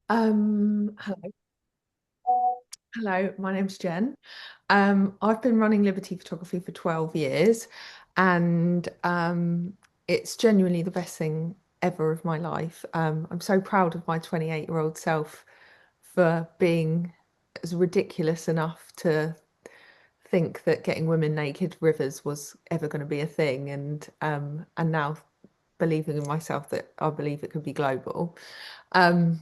Hello. Hello, my name's Jen. I've been running Liberty Photography for 12 years, and it's genuinely the best thing ever of my life. I'm so proud of my 28-year-old self for being as ridiculous enough to think that getting women naked rivers was ever going to be a thing, and now believing in myself that I believe it could be global. Um,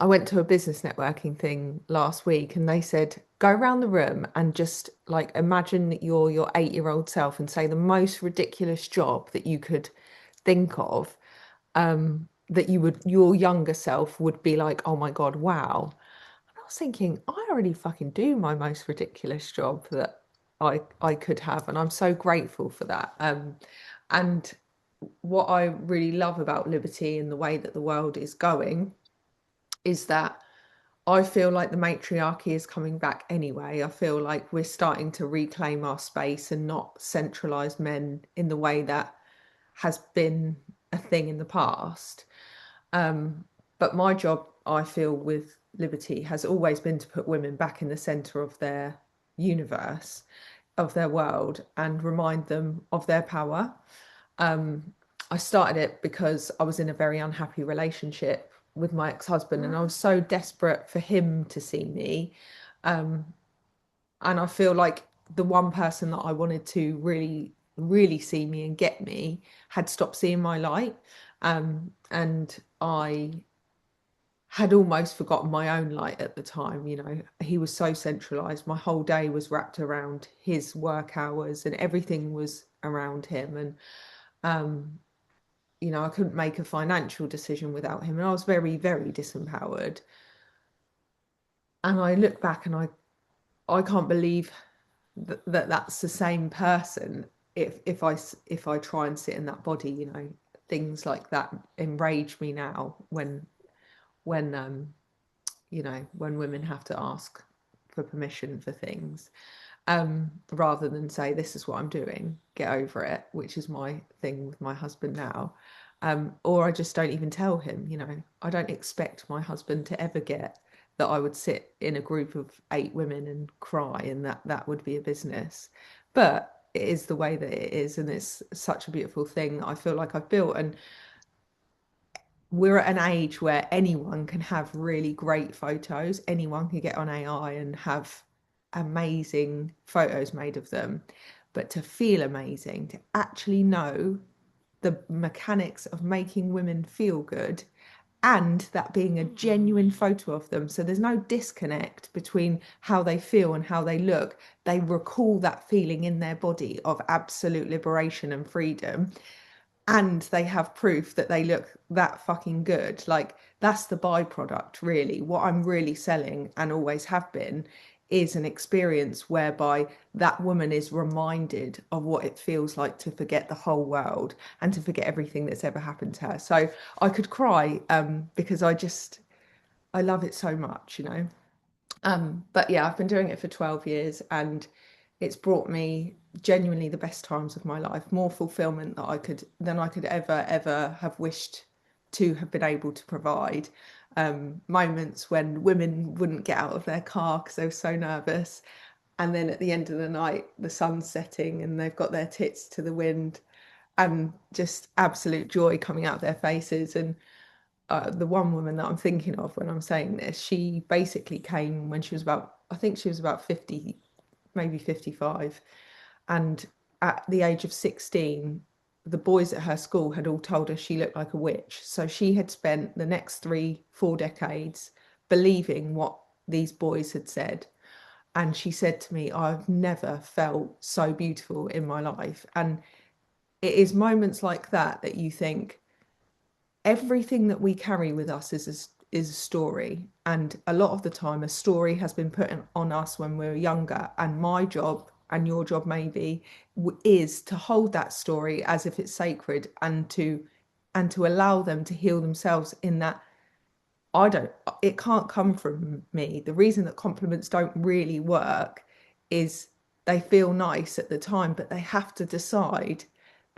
I went to a business networking thing last week and they said, go around the room and just like imagine that you're your 8-year-old self and say the most ridiculous job that you could think of, that your younger self would be like, oh my God, wow. And I was thinking, I already fucking do my most ridiculous job that I could have. And I'm so grateful for that. And what I really love about Liberty and the way that the world is going is that I feel like the matriarchy is coming back anyway. I feel like we're starting to reclaim our space and not centralize men in the way that has been a thing in the past. Um, but my job, I feel, with Liberty has always been to put women back in the center of their universe, of their world, and remind them of their power. Um, I started it because I was in a very unhappy relationship with my ex-husband, and I was so desperate for him to see me. Um, and I feel like the one person that I wanted to really, really see me and get me had stopped seeing my light. And I had almost forgotten my own light at the time. You know, he was so centralized. My whole day was wrapped around his work hours and everything was around him. And um, you know, I couldn't make a financial decision without him, and I was very, very disempowered. And I look back and I can't believe that that's the same person. If I try and sit in that body, you know, things like that enrage me now when you know, when women have to ask for permission for things, rather than say, this is what I'm doing, get over it, which is my thing with my husband now. Or I just don't even tell him, you know, I don't expect my husband to ever get that I would sit in a group of 8 women and cry and that would be a business. But it is the way that it is, and it's such a beautiful thing that I feel like I've built. And we're at an age where anyone can have really great photos. Anyone can get on AI and have amazing photos made of them. But to feel amazing, to actually know the mechanics of making women feel good and that being a genuine photo of them. So there's no disconnect between how they feel and how they look. They recall that feeling in their body of absolute liberation and freedom, and they have proof that they look that fucking good. Like, that's the byproduct, really. What I'm really selling and always have been is an experience whereby that woman is reminded of what it feels like to forget the whole world and to forget everything that's ever happened to her. So I could cry, because I love it so much, you know. But yeah, I've been doing it for 12 years and it's brought me genuinely the best times of my life, more fulfillment than I could ever have wished to have been able to provide. Moments when women wouldn't get out of their car because they were so nervous. And then at the end of the night, the sun's setting and they've got their tits to the wind and just absolute joy coming out of their faces. And the one woman that I'm thinking of when I'm saying this, she basically came when she was about, I think she was about 50, maybe 55. And at the age of 16, the boys at her school had all told her she looked like a witch. So she had spent the next 3, 4 decades believing what these boys had said. And she said to me, I've never felt so beautiful in my life. And it is moments like that that you think, everything that we carry with us is a story, and a lot of the time a story has been put on us when we were younger, and my job and your job maybe is to hold that story as if it's sacred, and to allow them to heal themselves in that. I don't, it can't come from me. The reason that compliments don't really work is they feel nice at the time, but they have to decide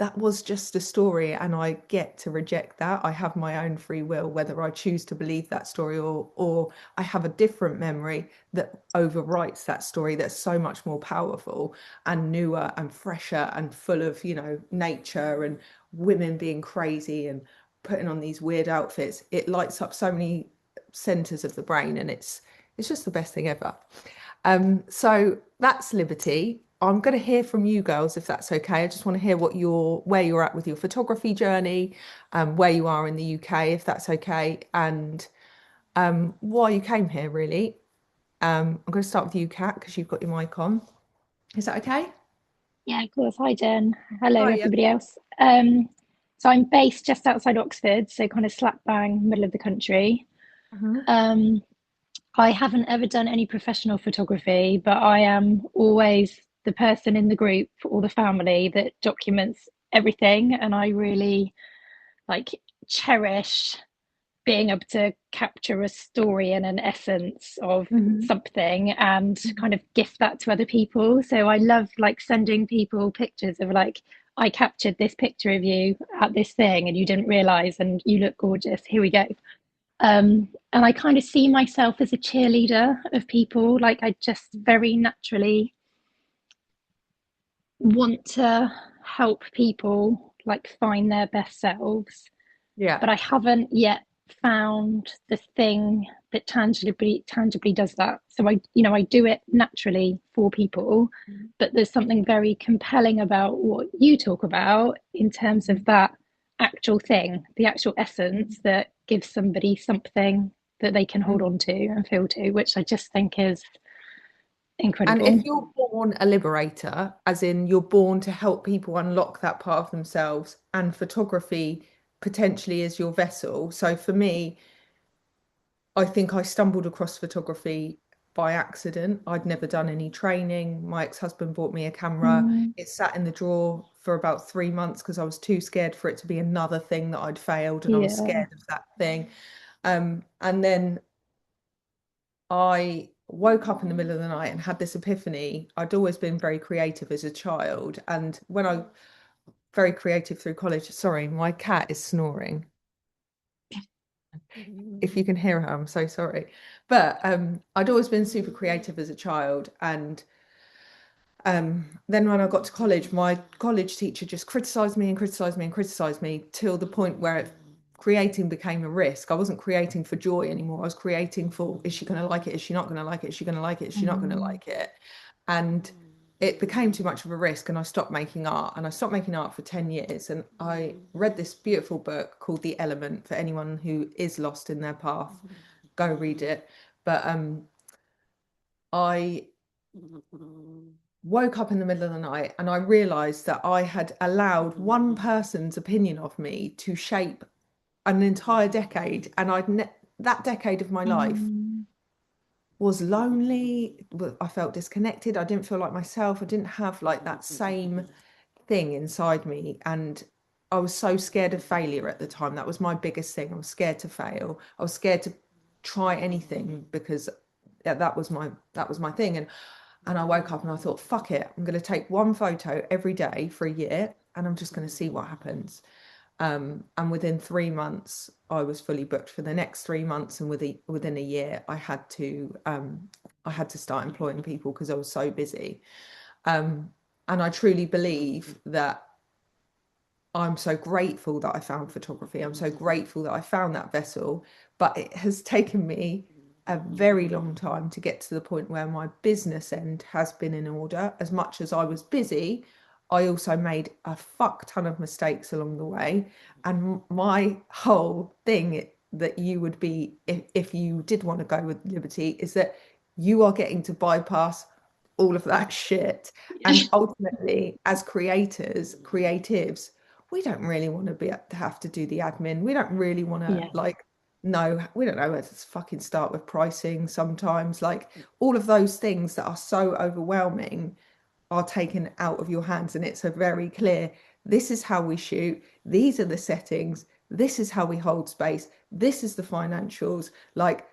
that was just a story and I get to reject that. I have my own free will, whether I choose to believe that story or I have a different memory that overwrites that story that's so much more powerful and newer and fresher and full of, nature and women being crazy and putting on these weird outfits. It lights up so many centers of the brain and it's just the best thing ever. So that's Liberty. I'm going to hear from you girls if that's okay. I just want to hear where you're at with your photography journey, where you are in the UK, if that's okay, and why you came here really. I'm going to start with you, Kat, because you've got your mic on. Is that okay? Yeah, of course. Hi, Jen. Hello, Oh, yeah. everybody else. So I'm based just outside Oxford, so kind of slap bang middle of the country. Mhm. Um, I haven't ever done any professional photography, but I am always the person in the group or the family that documents everything, and I really like cherish being able to capture a story and an essence of Mhm. something and kind of gift that to other people. So I love like sending people pictures of like, I captured this picture of you at this thing and you didn't realize and you look gorgeous. Here we go. And I kind of see myself as a cheerleader of people. Like I just very naturally want to help people like find their best selves, Yeah. but I haven't yet found the thing that tangibly does that. So I do it naturally for people, but there's something very compelling about what you talk about in terms of that actual thing, the actual essence that gives somebody something that they can hold Mhm. on to and feel to, which I just think is And if incredible. you're born a liberator, as in you're born to help people unlock that part of themselves, and photography potentially is your vessel. So for me, I think I stumbled across photography by accident. I'd never done any training. My ex-husband bought me a camera. Mm, It sat in the drawer for about 3 months because I was too scared for it to be another thing that I'd failed, and I was yeah. scared of that thing. And then I woke up in the middle of the night and had this epiphany. I'd always been very creative as a child, and when I very creative through college. Sorry, my cat is snoring. If you can hear her, I'm so sorry. But I'd always been super creative as a child, and then when I got to college, my college teacher just criticized me and criticized me and criticized me till the point where creating became a risk. I wasn't creating for joy anymore. I was creating for, is she going to like it? Is she not going to like it? Is she going to like it? Is she not going to Mm, like it? And it became too much of a risk, and I stopped making art. And I stopped making art for 10 years. And I read this beautiful book called The Element. For anyone who is lost in their path, go read it. But I woke up in the middle of the night and I realized that I had allowed one person's opinion of me to shape an entire decade. And that decade of my life mm, was lonely. I felt disconnected. I didn't feel like myself. I didn't have like that same thing inside me. And I was so scared of failure at the time. That was my biggest thing. I was scared to fail. I was scared to try anything because that was my thing. And I woke up and I thought, fuck it, I'm going to take one photo every day for a year and I'm just going to see what happens. And within 3 months, I was fully booked for the next 3 months, and within a year, I had to start employing people because I was so busy. Um, and I truly believe that I'm so grateful that I found photography. I'm so grateful that I found that vessel, but it has taken me a very long time to get to the point where my business end has been in order. As much as I was busy, I also made a fuck ton of mistakes along the way. And my whole thing that you would be, if you did want to go with Liberty, is that you are getting to bypass all of that shit. And ultimately, as creatives, we don't really want to have to do the admin. We don't really want to yeah. like no, we don't know where to fucking start with pricing sometimes. Like all of those things that are so overwhelming are taken out of your hands, and it's a very clear, this is how we shoot, these are the settings, this is how we hold space, this is the financials, like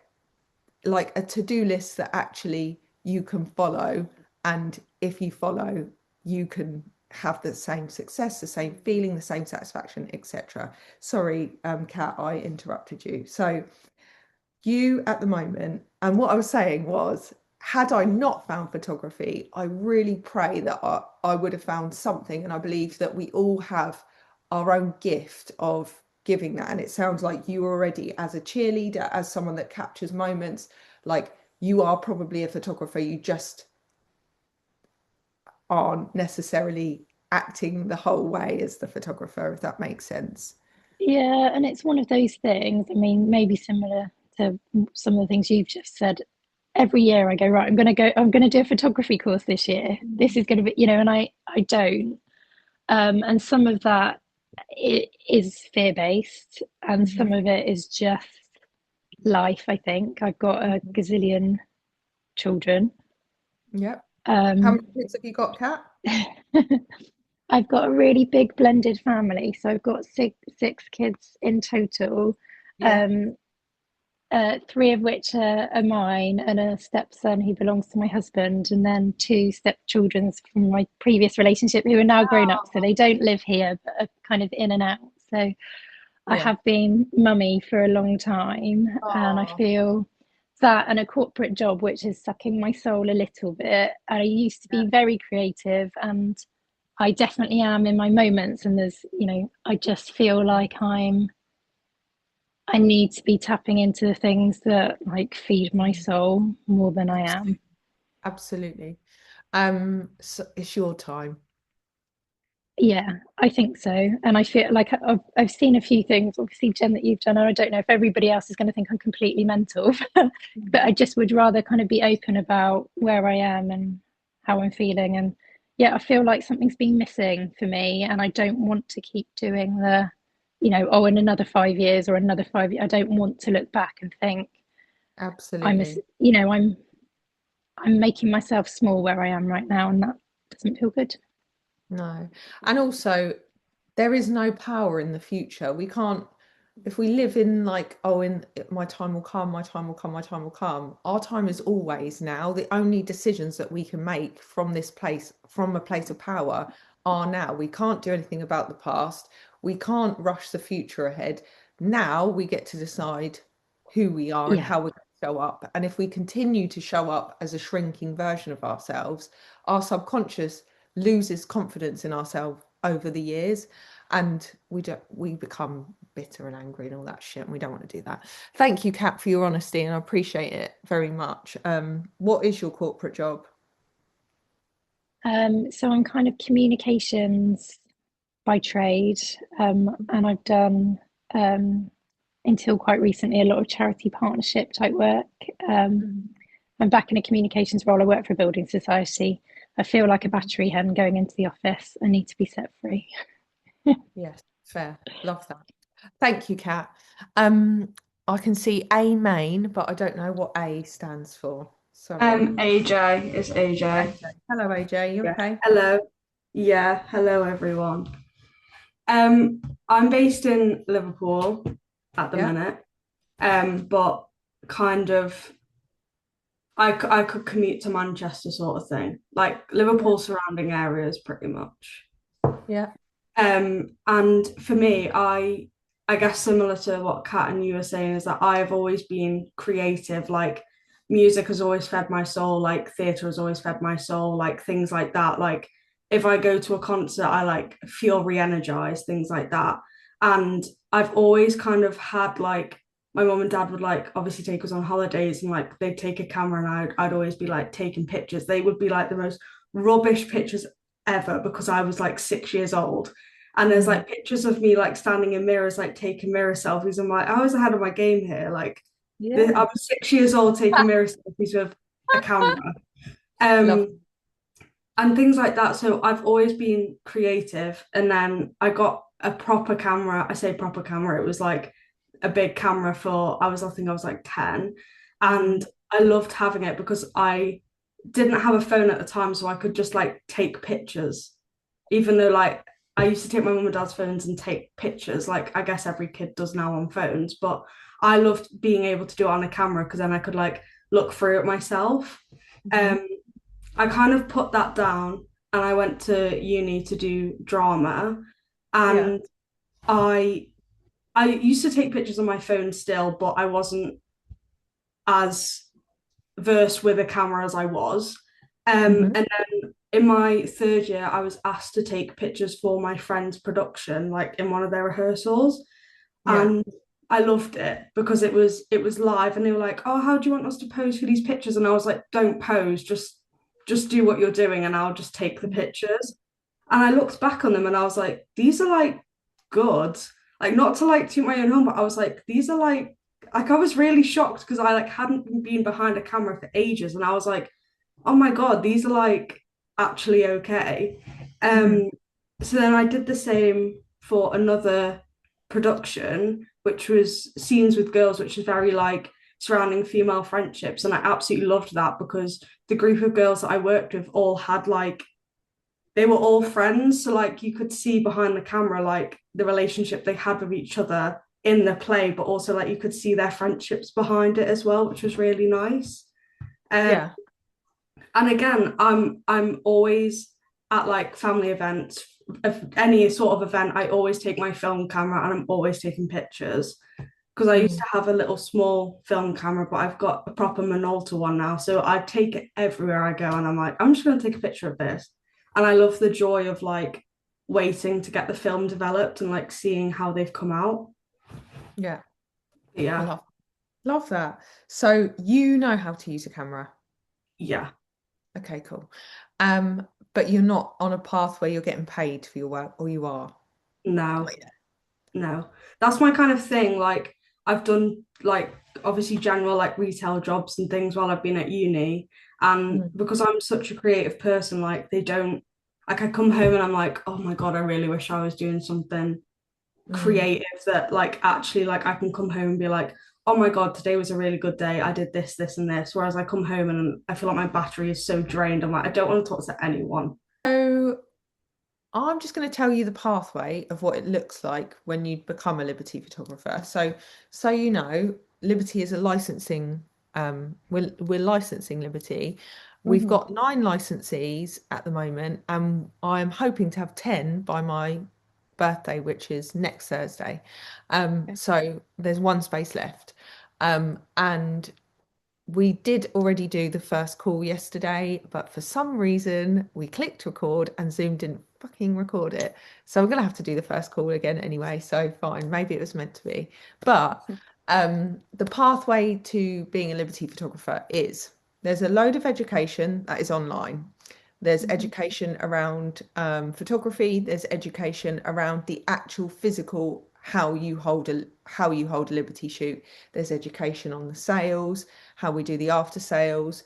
a to-do list that actually you can follow, and if you follow, you can have the same success, the same feeling, the same satisfaction, etc. Sorry, Kat, I interrupted you. So you at the moment, and what I was saying was, had I not found photography, I really pray that I would have found something. And I believe that we all have our own gift of giving that. And it sounds like you already, as a cheerleader, as someone that captures moments, like you are probably a photographer. You just aren't necessarily acting the whole way as the photographer, if that makes sense. Yeah, and it's one of those things. I mean, maybe similar to some of the things you've just said. Every year I go, right, I'm gonna do a photography course this year. This is gonna be, and I don't. And some of that is fear-based, and some Mhm. of it is just life, I think. I've got a Mhm. gazillion children. Yep. How Um, many kids have you got, Kat? I've got a really big blended family, so I've got six kids in total. Yeah. Um, three of which are mine, and a stepson who belongs to my husband, and then two stepchildren from my previous relationship who are now grown up, so Oh, they don't live here but are kind of in and out. So I yeah. have been mummy for a long time, and I Oh, feel that and a corporate job which is sucking my soul a little bit. I used to yeah. be very creative, and I definitely am in my moments, and I just feel like I need to be tapping into the things that like feed my soul more than I am. Absolutely. Absolutely. So it's your time. Yeah, I think so. And I feel like I've seen a few things, obviously, Jen, that you've done. And I don't know if everybody else is going to think I'm completely mental, but I just would rather kind of be open about where I am and how I'm feeling. And yeah, I feel like something's been missing for me. And I don't want to keep doing oh, in another 5 years or another 5 years. I don't want to look back and think I'm, Absolutely. you know, I'm making myself small where I am right now. And that doesn't feel good. No. And also, there is no power in the future. We can't, if we live in like, oh, in my time will come, my time will come, my time will come, our time is always now. The only decisions that we can make from this place, from a place of power, are now. We can't do anything about the past. We can't rush the future ahead. Now we get to decide who we are and Yeah. how we're going to show up. And if we continue to show up as a shrinking version of ourselves, our subconscious loses confidence in ourselves over the years, and we become bitter and angry and all that shit, and we don't want to do that. Thank you, Kat, for your honesty, and I appreciate it very much. What is your corporate job? So I'm kind of communications by trade, and I've done um, until quite recently a lot of charity partnership type work. Um, Mhm. I'm back in a communications role. I work for a building society. I feel like a battery hen going into the office. I need to be set free. Yes, fair. Love that. Thank you, Kat. um I can see A main, but I don't know what A stands for. Sorry. AJ, it's AJ. AJ. Hello, AJ, you Yeah. okay? Hello. Yeah, hello everyone. I'm based in Liverpool at the Yeah. minute. But kind of I could commute to Manchester sort of thing. Like Yeah. Liverpool surrounding areas pretty much. Yeah. And for me, I guess similar to what Kat and you were saying is that I've always been creative. Like music has always fed my soul, like theatre has always fed my soul, like things like that. Like if I go to a concert, I like feel re-energized, things like that. And I've always kind of had like my mom and dad would like obviously take us on holidays and like they'd take a camera and I'd always be like taking pictures. They would be like the most rubbish pictures ever because I was like 6 years old. And there's Mm. like pictures of me like standing in mirrors, like taking mirror selfies. I'm like, I was ahead of my game here. Like, Yeah. I'm 6 years old taking mirror selfies with a camera. Love. Um, and things like that. So I've always been creative. And then I got a proper camera. I say proper camera, it was like a big camera for, I think I was like 10. Mm. And I loved having it because I didn't have a phone at the time. So I could just like take pictures, even though like I used to take my mum and dad's phones and take pictures, like I guess every kid does now on phones. But I loved being able to do it on a camera because then I could like look through it myself. Mhm. Um, I kind of put that down and I went to uni to do drama. Yeah. And I I used to take pictures on my phone still, but I wasn't as versed with a camera as I was. Hmm. And then in my third year, I was asked to take pictures for my friend's production, like in one of their rehearsals. Yeah. And I loved it because it was live, and they were like, "Oh, how do you want us to pose for these pictures?" And I was like, "Don't pose, just do what you're doing, and I'll just take the pictures." And I looked back on them, and I was like, "These are like good." Like, not to like toot my own horn, but I was like, "These are like I was really shocked because I like hadn't been behind a camera for ages, and I was like, oh my God, these are like actually okay." Mm. Um, so then I did the same for another production, which was Scenes with Girls, which is very like surrounding female friendships. And I absolutely loved that because the group of girls that I worked with all had like, they were all friends. So like you could see behind the camera, like the relationship they had with each other in the play, but also like you could see their friendships behind it as well, which was really nice. Um, Yeah. and again, I'm always at like family events, if any sort of event, I always take my film camera and I'm always taking pictures because I used Mm. to have a little small film camera, but I've got a proper Minolta one now. So I take it everywhere I go, and I'm like, I'm just going to take a picture of this. And I love the joy of like waiting to get the film developed and like seeing how they've come out. Yeah. Yeah, Love that. So you know how to use a camera. yeah, Okay, cool. But you're not on a path where you're getting paid for your work, or you are? no. Not yet. No, that's my kind of thing. Like I've done like obviously general like retail jobs and things while I've been at uni. And Mm. because I'm such a creative person, like they don't like I come home and I'm like, oh my God, I really wish I was doing something Mm. creative that like actually like I can come home and be like, oh my God, today was a really good day. I did this, this, and this. Whereas I come home and I feel like my battery is so drained. I'm like, I don't want to talk to anyone. So I'm just going to tell you the pathway of what it looks like when you become a Liberty photographer. So you know, Liberty is a licensing. We're licensing Liberty. We've Mhm. got 9 licensees at the moment, and I'm hoping to have 10 by my birthday, which is next Thursday. Okay. So there's one space left. And we did already do the first call yesterday, but for some reason we clicked record and Zoom didn't fucking record it. So we're gonna have to do the first call again anyway. So fine, maybe it was meant to be. But the pathway to being a Liberty photographer is there's a load of education that is online. There's Mhm. education around photography. There's education around the actual physical how you hold a Liberty shoot. There's education on the sales, how we do the after sales.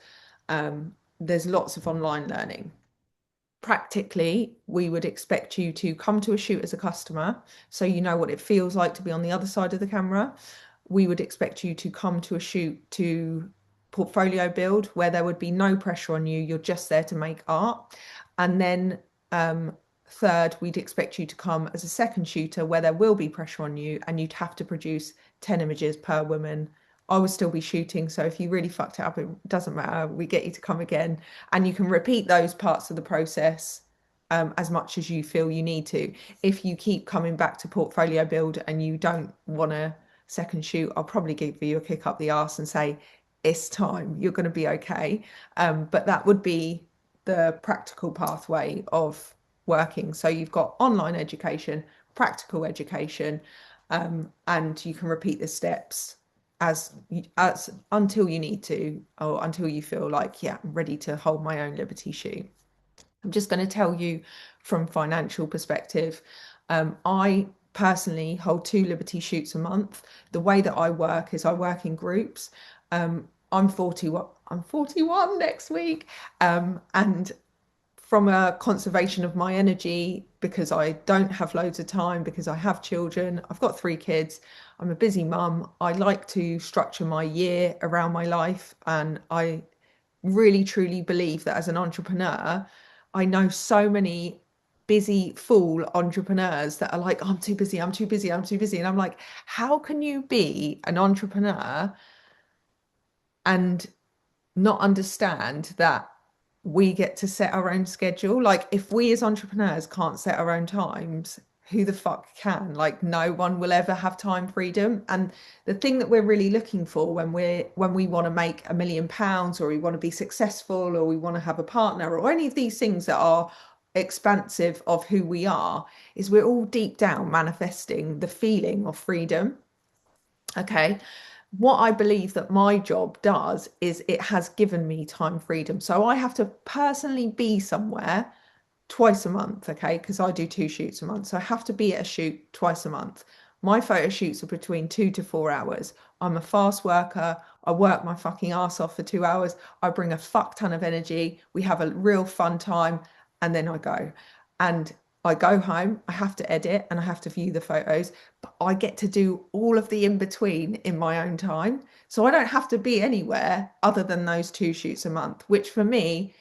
There's lots of online learning. Practically, we would expect you to come to a shoot as a customer, so you know what it feels like to be on the other side of the camera. We would expect you to come to a shoot to portfolio build where there would be no pressure on you. You're just there to make art. And then third, we'd expect you to come as a second shooter where there will be pressure on you and you'd have to produce 10 images per woman. I would still be shooting. So if you really fucked it up, it doesn't matter. We get you to come again and you can repeat those parts of the process as much as you feel you need to. If you keep coming back to portfolio build and you don't want a second shoot, I'll probably give you a kick up the arse and say, it's time, you're going to be okay. But that would be the practical pathway of working. So you've got online education, practical education, and you can repeat the steps as until you need to, or until you feel like, yeah, I'm ready to hold my own Liberty shoot. I'm just going to tell you from financial perspective. I personally hold 2 Liberty shoots a month. The way that I work is I work in groups. I'm 41. I'm 41 next week, and from a conservation of my energy, because I don't have loads of time, because I have children, I've got 3 kids, I'm a busy mum. I like to structure my year around my life, and I really truly believe that as an entrepreneur, I know so many busy fool entrepreneurs that are like, oh, I'm too busy, I'm too busy, I'm too busy. And I'm like, how can you be an entrepreneur and not understand that we get to set our own schedule. Like if we as entrepreneurs can't set our own times, who the fuck can? Like no one will ever have time freedom. And the thing that we're really looking for when we want to make £1 million, or we want to be successful, or we want to have a partner, or any of these things that are expansive of who we are, is we're all deep down manifesting the feeling of freedom. Okay. What I believe that my job does is it has given me time freedom. So I have to personally be somewhere twice a month, okay? Because I do 2 shoots a month. So I have to be at a shoot twice a month. My photo shoots are between 2 to 4 hours. I'm a fast worker. I work my fucking ass off for 2 hours. I bring a fuck ton of energy. We have a real fun time. And then I go. And I go home, I have to edit and I have to view the photos, but I get to do all of the in between in my own time. So I don't have to be anywhere other than those 2 shoots a month, which for me,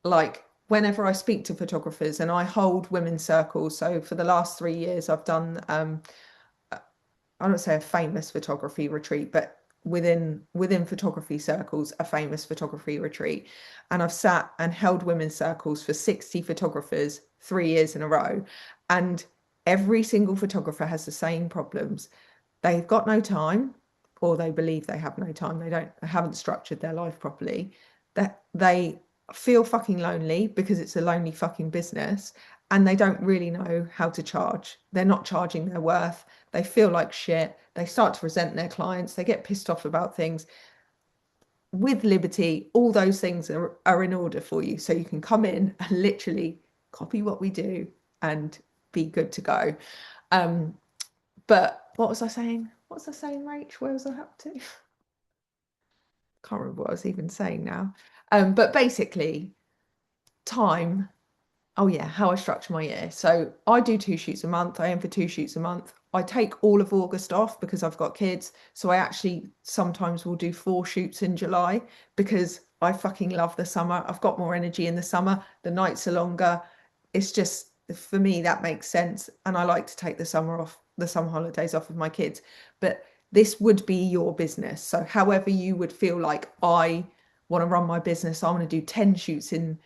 like whenever I speak to photographers and I hold women's circles. So for the last 3 years, I've done I don't say a famous photography retreat, but within photography circles, a famous photography retreat. And I've sat and held women's circles for 60 photographers 3 years in a row. And every single photographer has the same problems. They've got no time, or they believe they have no time. They haven't structured their life properly. That they feel fucking lonely because it's a lonely fucking business, and they don't really know how to charge. They're not charging their worth. They feel like shit. They start to resent their clients. They get pissed off about things. With Liberty, all those things are in order for you. So you can come in and literally copy what we do and be good to go. But what was I saying? What was I saying, Rach? Where was I up to? Can't remember what I was even saying now. But basically, time. Oh yeah, how I structure my year. So I do 2 shoots a month. I aim for 2 shoots a month. I take all of August off because I've got kids. So I actually sometimes will do 4 shoots in July because I fucking love the summer. I've got more energy in the summer. The nights are longer. It's just, for me, that makes sense. And I like to take the summer holidays off with my kids. But this would be your business. So however you would feel like, I want to run my business, I want to do 10 shoots in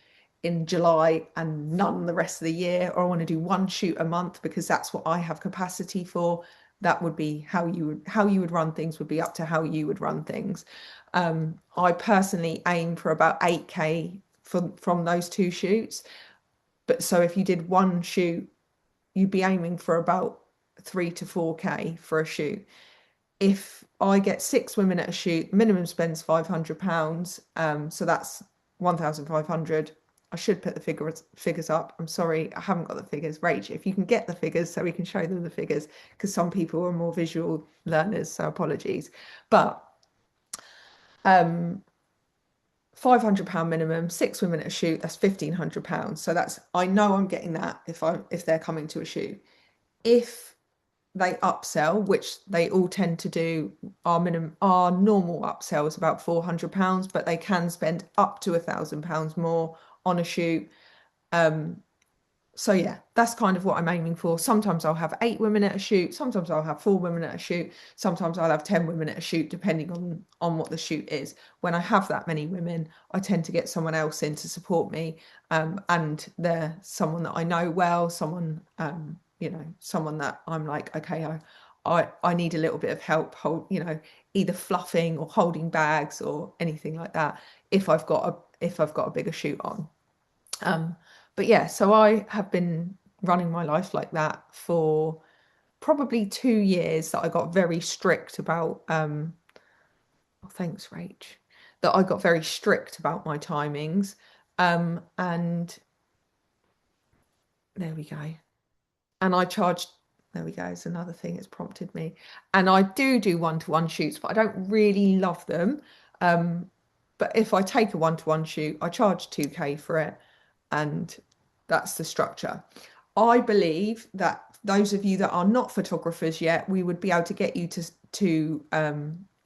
July and none the rest of the year, or I want to do 1 shoot a month because that's what I have capacity for. That would be how you would run things, would be up to how you would run things. I personally aim for about 8K from those 2 shoots. But so if you did 1 shoot, you'd be aiming for about 3 to 4K for a shoot. If I get 6 women at a shoot, minimum spends £500. So that's 1,500. I should put the figures up. I'm sorry, I haven't got the figures. Rach, if you can get the figures so we can show them the figures, because some people are more visual learners, so apologies. But £500 minimum, 6 women at a shoot, that's £1,500. So that's, I know I'm getting that if they're coming to a shoot. If they upsell, which they all tend to do, our normal upsell is about £400, but they can spend up to £1,000 more on a shoot. So yeah, that's kind of what I'm aiming for. Sometimes I'll have 8 women at a shoot, sometimes I'll have 4 women at a shoot, sometimes I'll have 10 women at a shoot, depending on what the shoot is. When I have that many women, I tend to get someone else in to support me, and they're someone that I know well, someone someone that I'm like, okay, I need a little bit of help, either fluffing or holding bags or anything like that if I've got a bigger shoot on. But yeah, so I have been running my life like that for probably 2 years, that I got very strict about, oh, thanks, Rach, that I got very strict about my timings. And there we go. And I charged, there we go, it's another thing it's prompted me. And I do one-to-one shoots, but I don't really love them. But if I take a one-to-one shoot, I charge 2K for it. And that's the structure. I believe that those of you that are not photographers yet, we would be able to get you to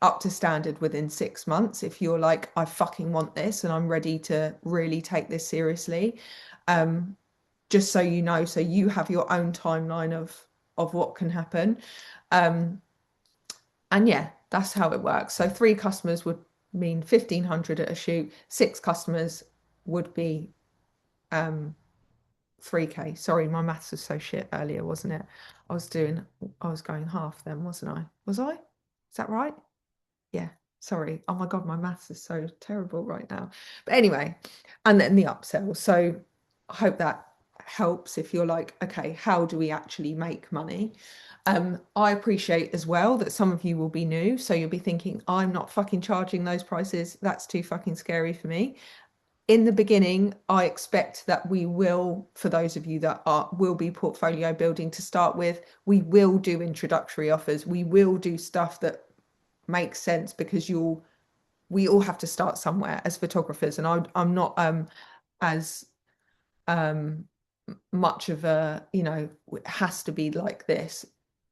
up to standard within 6 months if you're like, I fucking want this and I'm ready to really take this seriously. Just so you know, so you have your own timeline of what can happen. And yeah, that's how it works. So 3 customers would mean 1,500 at a shoot, 6 customers would be 3K. Sorry, my maths was so shit earlier, wasn't it? I was going half then, wasn't I? Was I? Is that right? Yeah. Sorry. Oh my God, my maths is so terrible right now. But anyway, and then the upsell. So I hope that helps if you're like, okay, how do we actually make money? I appreciate as well that some of you will be new. So you'll be thinking, I'm not fucking charging those prices. That's too fucking scary for me. In the beginning, I expect that we will, for those of you that will be portfolio building to start with, we will do introductory offers. We will do stuff that makes sense because we all have to start somewhere as photographers, and I'm not as um much of a, it has to be like this.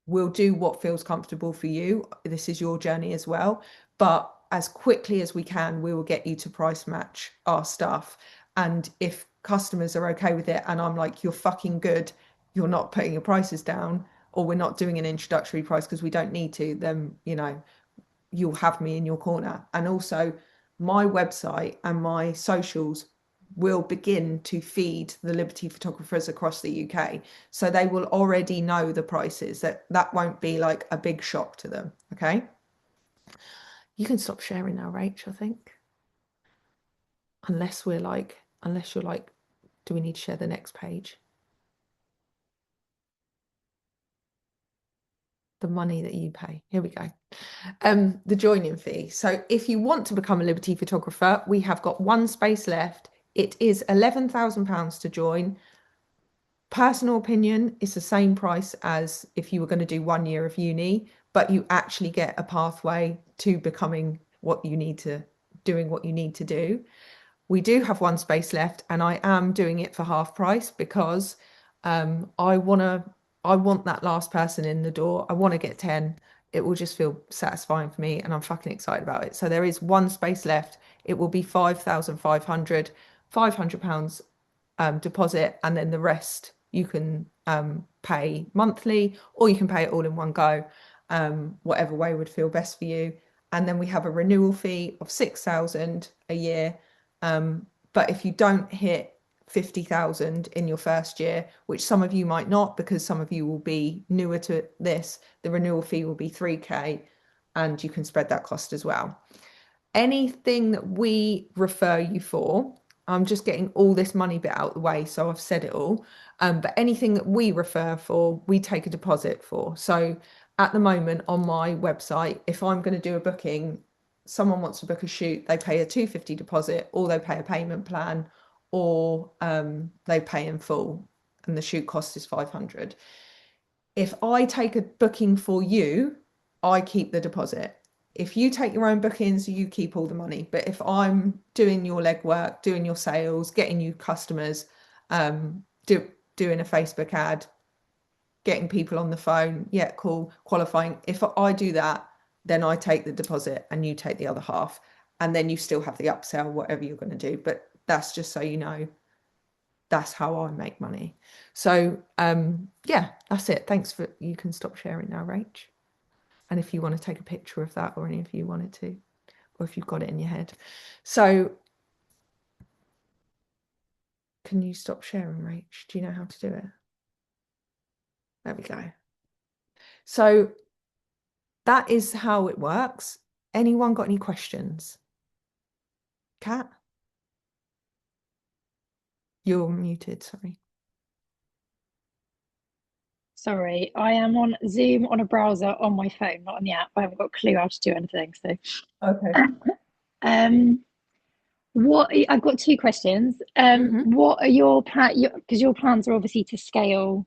We'll do what feels comfortable for you. This is your journey as well. But as quickly as we can, we will get you to price match our stuff. And if customers are okay with it, and I'm like, you're fucking good, you're not putting your prices down, or we're not doing an introductory price because we don't need to, then, you'll have me in your corner. And also, my website and my socials will begin to feed the Liberty photographers across the UK. So they will already know the prices. That won't be like a big shock to them. Okay. You can stop sharing now, Rach, I think. Unless you're like, do we need to share the next page? The money that you pay. Here we go. The joining fee. So if you want to become a Liberty photographer, we have got one space left. It is £11,000 to join. Personal opinion, it's the same price as if you were going to do 1 year of uni, but you actually get a pathway to becoming doing what you need to do. We do have one space left, and I am doing it for half price because I want that last person in the door. I want to get 10. It will just feel satisfying for me, and I'm fucking excited about it. So there is one space left. It will be 5,500, £500 deposit, and then the rest you can pay monthly, or you can pay it all in one go, whatever way would feel best for you. And then we have a renewal fee of 6,000 a year. But if you don't hit 50,000 in your first year, which some of you might not, because some of you will be newer to this, the renewal fee will be 3K, and you can spread that cost as well. Anything that we refer you for, I'm just getting all this money bit out of the way, so I've said it all. But anything that we refer for, we take a deposit for. So at the moment on my website, if I'm going to do a booking, someone wants to book a shoot, they pay a 250 deposit, or they pay a payment plan, or they pay in full, and the shoot cost is 500. If I take a booking for you, I keep the deposit. If you take your own bookings, you keep all the money. But if I'm doing your legwork, doing your sales, getting you customers, doing a Facebook ad, getting people on the phone, yeah, cool, qualifying. If I do that, then I take the deposit and you take the other half. And then you still have the upsell, whatever you're going to do. But that's just so you know, that's how I make money. So yeah, that's it. Thanks for, you can stop sharing now, Rach. And if you want to take a picture of that, or any of you wanted to, or if you've got it in your head. So can you stop sharing, Rach? Do you know how to do it? There we go. So that is how it works. Anyone got any questions? Kat? You're muted, sorry. Sorry, I am on Zoom on a browser on my phone, not on the app. I haven't got a clue how to do anything. So, Okay. what I've got two questions. What are your because your plans are obviously to scale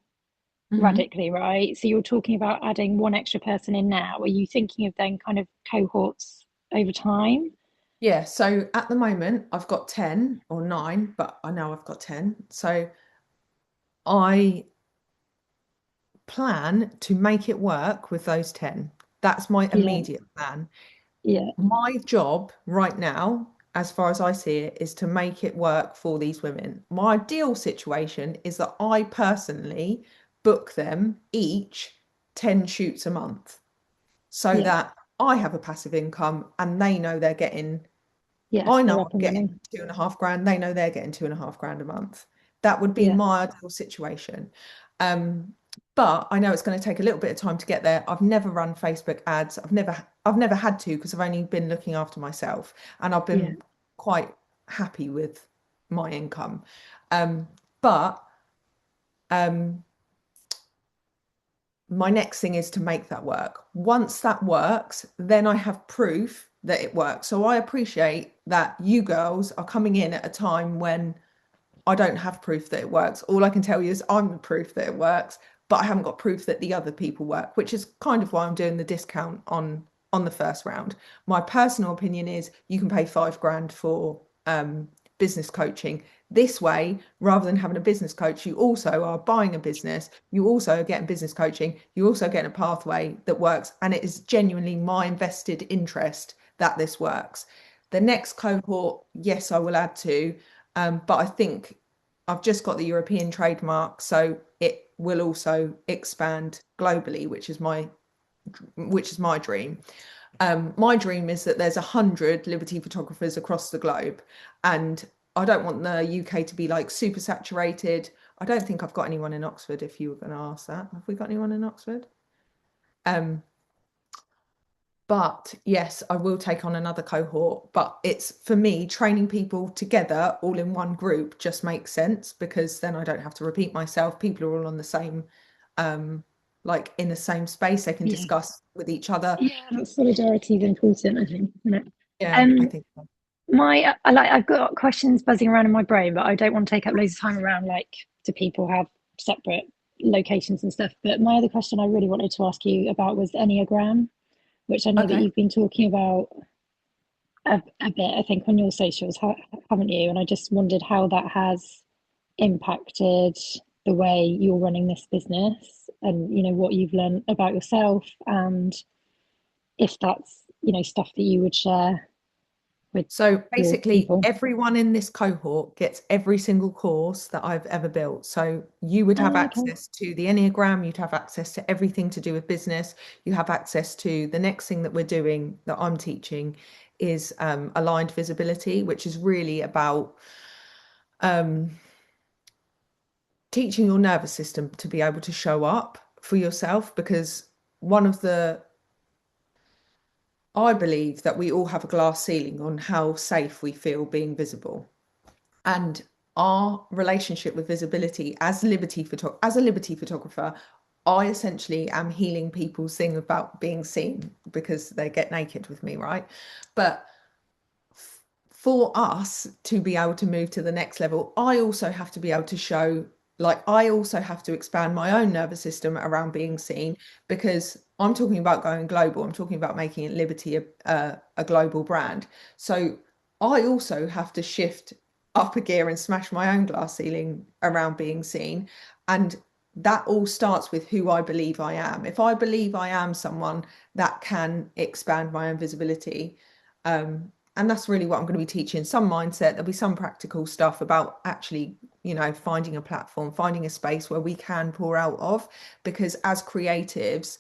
radically, right? So you're talking about adding one extra person in now. Are you thinking of then kind of cohorts over time? Yeah, so at the moment I've got 10 or 9, but I know I've got 10. So I plan to make it work with those 10. That's my Yeah, immediate plan. yeah, My job right now, as far as I see it, is to make it work for these women. My ideal situation is that I personally book them each 10 shoots a month so yeah, that I have a passive income and they know they're getting Yeah, I know they're up I'm and getting running. 2.5 grand. They know they're getting 2.5 grand a month. That would be Yeah, my ideal situation. Um, but I know it's going to take a little bit of time to get there. I've never run Facebook ads. I've never had to because I've only been looking after myself and I've yeah, been quite happy with my income. Um, but um, my next thing is to make that work. Once that works, then I have proof that it works. So I appreciate that you girls are coming in at a time when I don't have proof that it works. All I can tell you is I'm the proof that it works, but I haven't got proof that the other people work, which is kind of why I'm doing the discount on the first round. My personal opinion is you can pay 5 grand for business coaching. This way, rather than having a business coach, you also are buying a business, you also are getting business coaching, you also get a pathway that works, and it is genuinely my invested interest that this works. The next cohort, yes, I will add to, but I think I've just got the European trademark, so it will also expand globally, which is my dream. My dream is that there's 100 Liberty photographers across the globe, and I don't want the UK to be like super saturated. I don't think I've got anyone in Oxford, if you were going to ask that. Have we got anyone in Oxford? Um, but yes, I will take on another cohort. But it's for me, training people together all in one group just makes sense because then I don't have to repeat myself. People are all on the same, like in the same space. They can yeah, discuss with each other. yeah. That solidarity is important, I think, isn't it? Yeah, I Um, think so. I've got questions buzzing around in my brain, but I don't want to take up loads of time around like, do people have separate locations and stuff? But my other question I really wanted to ask you about was Enneagram, which I know that Okay. you've been talking about a bit, I think, on your socials, haven't you? And I just wondered how that has impacted the way you're running this business and, what you've learned about yourself, and if that's, stuff that you would share with So your basically, people. everyone in this cohort gets every single course that I've ever built. So you would have Oh, okay. access to the Enneagram, you'd have access to everything to do with business. You have access to the next thing that we're doing that I'm teaching is aligned visibility, which is really about um, teaching your nervous system to be able to show up for yourself. Because one of the I believe that we all have a glass ceiling on how safe we feel being visible. And our relationship with visibility as a Liberty photographer, I essentially am healing people's thing about being seen because they get naked with me, right? But for us to be able to move to the next level, I also have to be able to show, like, I also have to expand my own nervous system around being seen because I'm talking about going global. I'm talking about making it Liberty a global brand. So I also have to shift up a gear and smash my own glass ceiling around being seen. And that all starts with who I believe I am. If I believe I am someone that can expand my own visibility, and that's really what I'm going to be teaching. Some mindset, there'll be some practical stuff about actually, finding a platform, finding a space where we can pour out of. Because as creatives,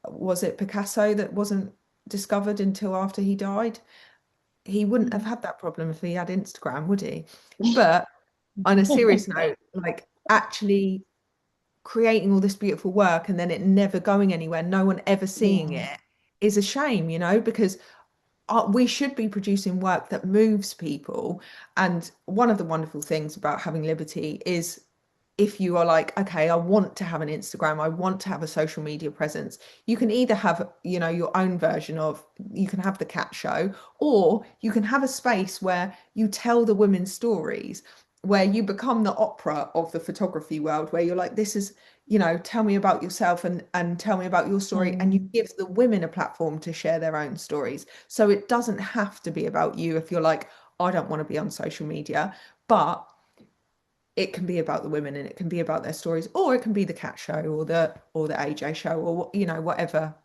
was it Picasso that wasn't discovered until after he died? He wouldn't have had that problem if he had Instagram, would he? But on a serious note, like actually creating all this beautiful work and then it never going anywhere, no one ever seeing Yeah. it is a shame, because we should be producing work that moves people. And one of the wonderful things about having Liberty is if you are like, okay, I want to have an Instagram, I want to have a social media presence, you can either have, your own version of, you can have the cat show, or you can have a space where you tell the women's stories, where you become the opera of the photography world, where you're like, this is, tell me about yourself and tell me about your story. And you Um, give the women a platform to share their own stories. So it doesn't have to be about you if you're like, I don't want to be on social media, but it can be about the women and it can be about their stories, or it can be the cat show or the AJ show, or whatever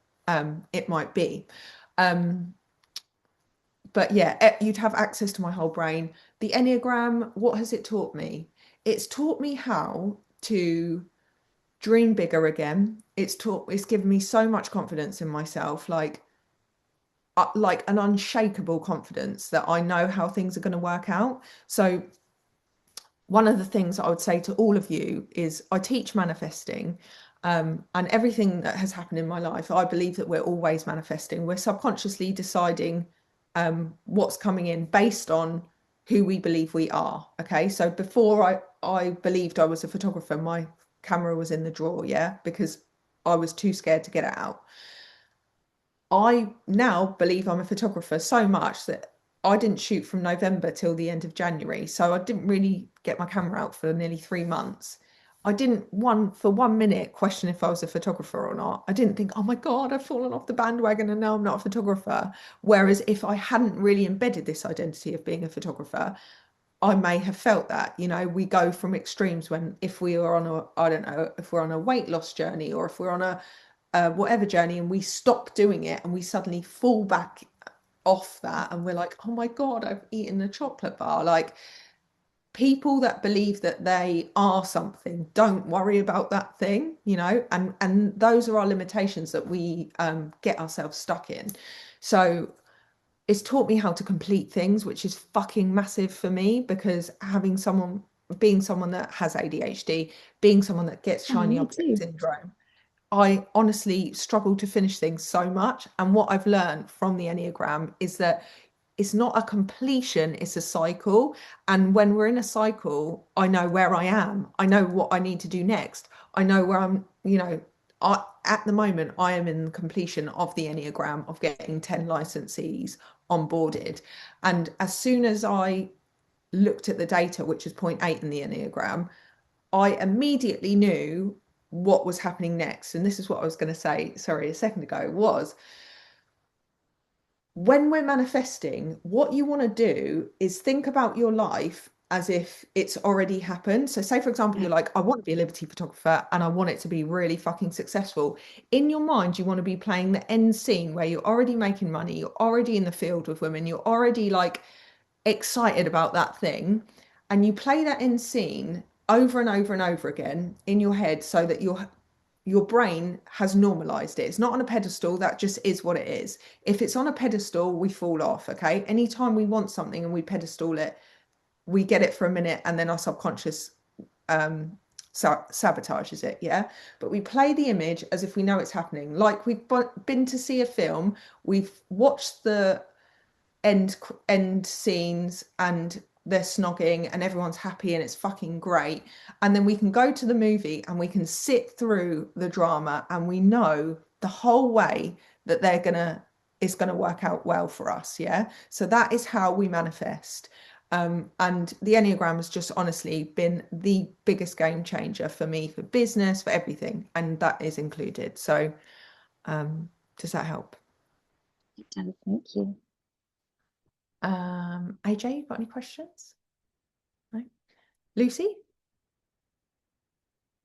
it might be. Um, but yeah, you'd have access to my whole brain. The Enneagram, what has it taught me? It's taught me how to dream bigger again. It's given me so much confidence in myself. Like like an unshakable confidence that I know how things are going to work out. So one of the things I would say to all of you is I teach manifesting, and everything that has happened in my life, I believe that we're always manifesting. We're subconsciously deciding what's coming in based on who we believe we are. Okay, so before I believed I was a photographer, my camera was in the drawer, yeah, because I was too scared to get it out. I now believe I'm a photographer so much that I didn't shoot from November till the end of January. So I didn't really get my camera out for nearly 3 months. I didn't for 1 minute question if I was a photographer or not. I didn't think, oh my God, I've fallen off the bandwagon and now I'm not a photographer. Whereas if I hadn't really embedded this identity of being a photographer, I may have felt that, we go from extremes when if we are on I don't know, if we're on a weight loss journey or if we're on a whatever journey and we stop doing it and we suddenly fall back off that and we're like, oh my God, I've eaten a chocolate bar. Like people that believe that they are something don't worry about that thing, and those are our limitations that we get ourselves stuck in. So it's taught me how to complete things, which is fucking massive for me because being someone that has ADHD, being someone that gets shiny me object too. syndrome, I honestly struggle to finish things so much. And what I've learned from the Enneagram is that it's not a completion, it's a cycle. And when we're in a cycle, I know where I am. I know what I need to do next. I know where at the moment, I am in completion of the Enneagram of getting 10 licensees onboarded. And as soon as I looked at the data, which is point 0.8 in the Enneagram, I immediately knew what was happening next. And this is what I was going to say, sorry, a second ago, was when we're manifesting, what you want to do is think about your life as if it's already happened. So say, for example, you're like, I want to be a Liberty photographer and I want it to be really fucking successful. In your mind, you want to be playing the end scene where you're already making money, you're already in the field with women, you're already like excited about that thing. And you play that end scene over and over and over again in your head so that your brain has normalized it. It's not on a pedestal, that just is what it is. If it's on a pedestal, we fall off, okay? Anytime we want something and we pedestal it, we get it for a minute and then our subconscious sabotages it, yeah? But we play the image as if we know it's happening. Like we've been to see a film, we've watched the end scenes and they're snogging and everyone's happy and it's fucking great, and then we can go to the movie and we can sit through the drama and we know the whole way that it's gonna work out well for us, yeah? So that is how we manifest. And the Enneagram has just honestly been the biggest game changer for me, for business, for everything, and that is included. So does that help? It does, thank you. AJ, you got any questions? No? Lucy?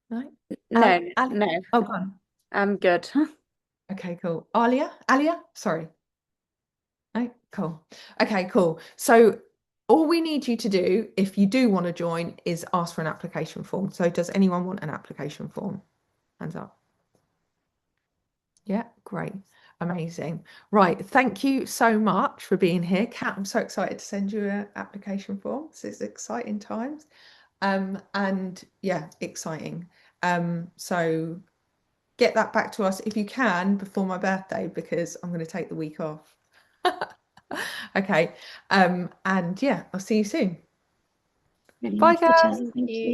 No? No, Ali? no, Oh, go on. I'm good. Okay, cool. Alia? Sorry. No? Cool. Okay, cool. So all we need you to do, if you do want to join, is ask for an application form. So does anyone want an application form? Hands up. Yeah, great. Amazing. Right. Thank you so much for being here. Kat, I'm so excited to send you an application form. This is exciting times. And yeah, exciting. So get that back to us if you can before my birthday, because I'm going to take the week off. Okay. And yeah, I'll see you soon. Really Bye, nice to chat. guys. Thank you.